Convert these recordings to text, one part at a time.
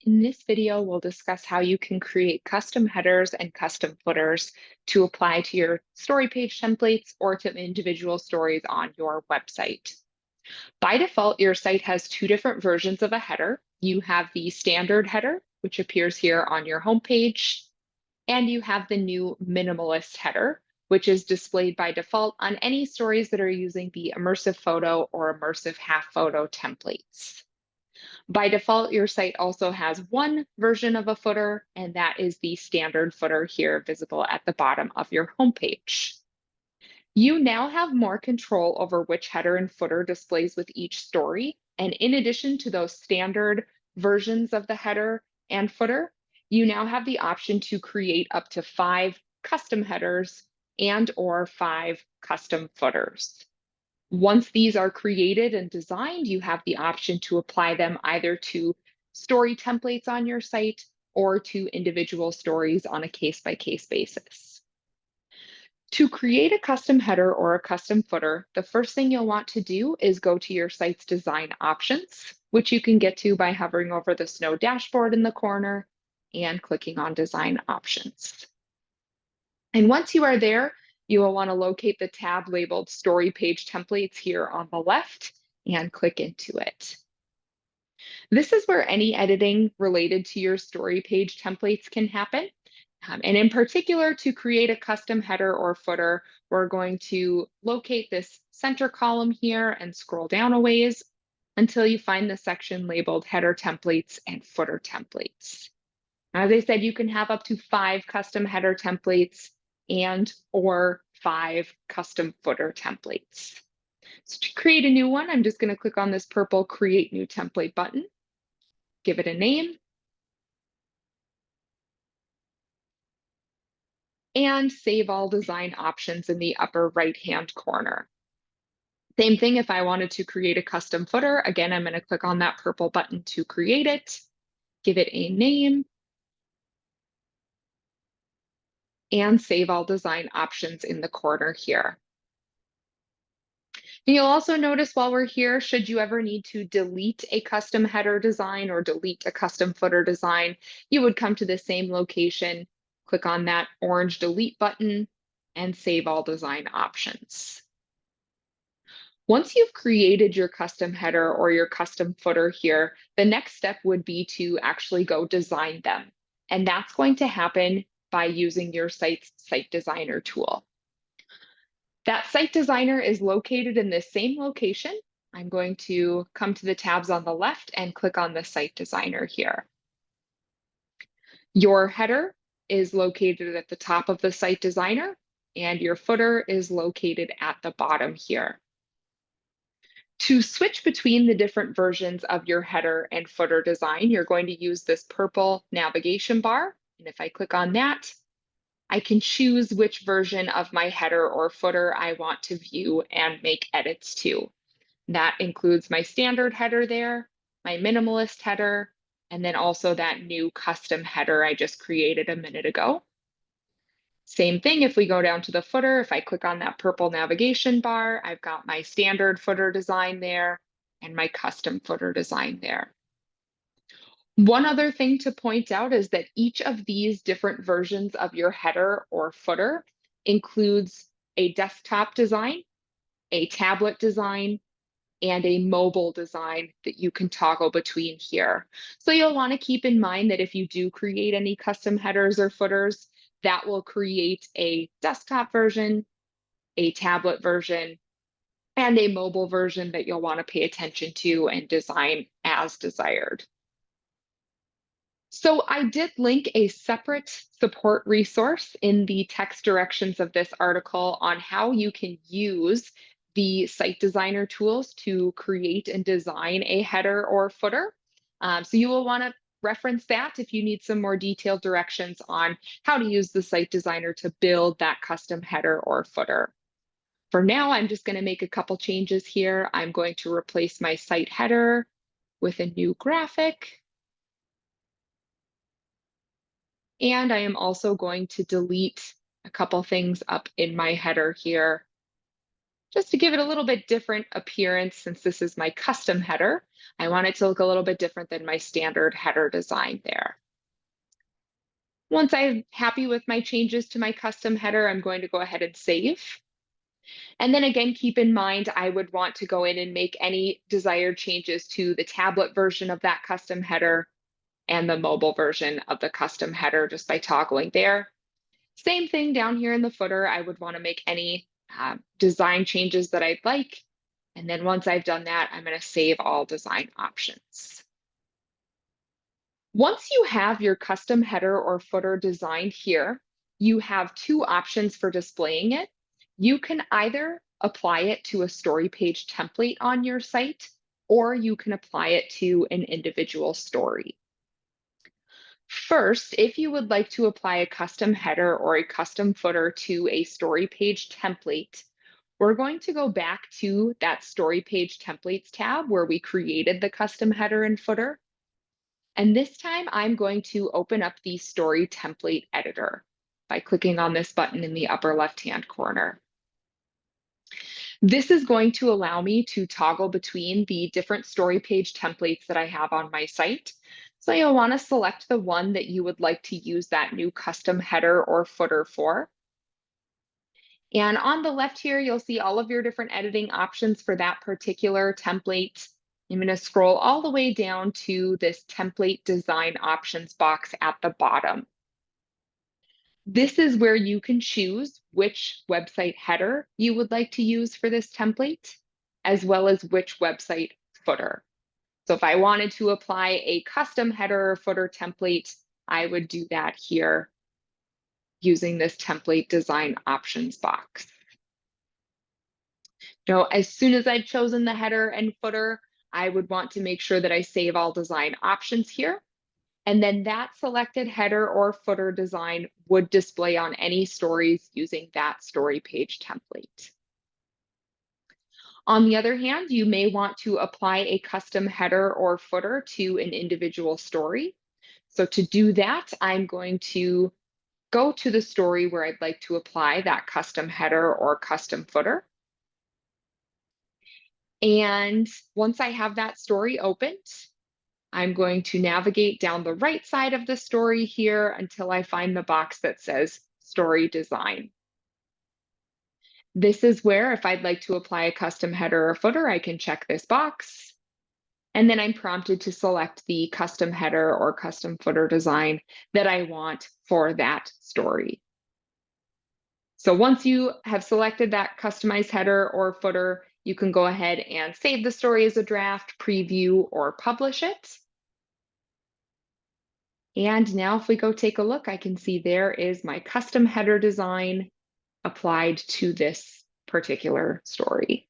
In this video, we'll discuss how you can create custom headers and custom footers to apply to your story page templates or to individual stories on your website. By default, your site has two different versions of a header. You have the standard header, which appears here on your homepage, and you have the new minimalist header, which is displayed by default on any stories that are using the immersive photo or immersive half photo templates. By default, your site also has one version of a footer, and that is the standard footer here visible at the bottom of your homepage. You now have more control over which header and footer displays with each story. And in addition to those standard versions of the header and footer, you now have the option to create up to 5 custom headers and or 5 custom footers. Once these are created and designed, you have the option to apply them either to story templates on your site or to individual stories on a case-by-case basis. To create a custom header or a custom footer, the first thing you'll want to do is go to your site's design options, which you can get to by hovering over the Snow dashboard in the corner and clicking on Design Options. And once you are there, you will want to locate the tab labeled Story Page Templates here on the left and click into it. This is where any editing related to your story page templates can happen. And in particular, to create a custom header or footer, we're going to locate this center column here and scroll down a ways until you find the section labeled Header Templates and Footer Templates. As I said, you can have up to 5 custom header templates and or 5 custom footer templates. So to create a new one, I'm just going to click on this purple Create New Template button, give it a name, and save all design options in the upper right-hand corner. Same thing if I wanted to create a custom footer. Again, I'm going to click on that purple button to create it, give it a name, and save all design options in the corner here. And you'll also notice while we're here, should you ever need to delete a custom header design or delete a custom footer design, you would come to the same location, click on that orange delete button, and save all design options. Once you've created your custom header or your custom footer here, the next step would be to actually go design them. And that's going to happen by using your site's Site Designer tool. That Site Designer is located in this same location. I'm going to come to the tabs on the left and click on the Site Designer here. Your header is located at the top of the Site Designer, and your footer is located at the bottom here. To switch between the different versions of your header and footer design, you're going to use this purple navigation bar. And if I click on that, I can choose which version of my header or footer I want to view and make edits to. That includes my standard header there, my minimalist header, and then also that new custom header I just created a minute ago. Same thing if we go down to the footer, if I click on that purple navigation bar, I've got my standard footer design there and my custom footer design there. One other thing to point out is that each of these different versions of your header or footer includes a desktop design, a tablet design, and a mobile design that you can toggle between here. So you'll want to keep in mind that if you do create any custom headers or footers, that will create a desktop version, a tablet version, and a mobile version that you'll want to pay attention to and design as desired. So I did link a separate support resource in the text directions of this article on how you can use the Site Designer tools to create and design a header or footer. So you will want to reference that if you need some more detailed directions on how to use the Site Designer to build that custom header or footer. For now, I'm just going to make a couple changes here. I'm going to replace my site header with a new graphic. And I am also going to delete a couple things up in my header here Just to give it a little bit different appearance, since this is my custom header, I want it to look a little bit different than my standard header design there. Once I'm happy with my changes to my custom header, I'm going to go ahead and save. And then again, keep in mind, I would want to go in and make any desired changes to the tablet version of that custom header and the mobile version of the custom header just by toggling there. Same thing down here in the footer. I would want to make any design changes that I'd like. And then once I've done that, I'm going to save all design options. Once you have your custom header or footer designed here, you have two options for displaying it. You can either apply it to a story page template on your site, or you can apply it to an individual story. First, if you would like to apply a custom header or a custom footer to a story page template, we're going to go back to that story page templates tab where we created the custom header and footer. And this time I'm going to open up the story template editor by clicking on this button in the upper left-hand corner. This is going to allow me to toggle between the different story page templates that I have on my site. So you'll want to select the one that you would like to use that new custom header or footer for. And on the left here, you'll see all of your different editing options for that particular template. I'm going to scroll all the way down to this template design options box at the bottom. This is where you can choose which website header you would like to use for this template, as well as which website footer. So if I wanted to apply a custom header or footer template, I would do that here using this template design options box. Now, as soon as I've chosen the header and footer, I would want to make sure that I save all design options here. And then that selected header or footer design would display on any stories using that story page template. On the other hand, you may want to apply a custom header or footer to an individual story. So to do that, I'm going to go to the story where I'd like to apply that custom header or custom footer. And once I have that story opened, I'm going to navigate down the right side of the story here until I find the box that says Story Design. This is where, if I'd like to apply a custom header or footer, I can check this box. And then I'm prompted to select the custom header or custom footer design that I want for that story. So once you have selected that customized header or footer, you can go ahead and save the story as a draft, preview, or publish it. And now if we go take a look, I can see there is my custom header design applied to this particular story.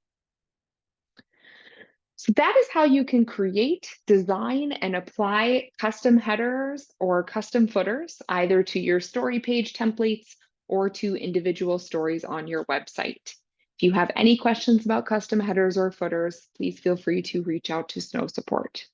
So that is how you can create, design, and apply custom headers or custom footers either to your story page templates or to individual stories on your website. If you have any questions about custom headers or footers, please feel free to reach out to Snow Support.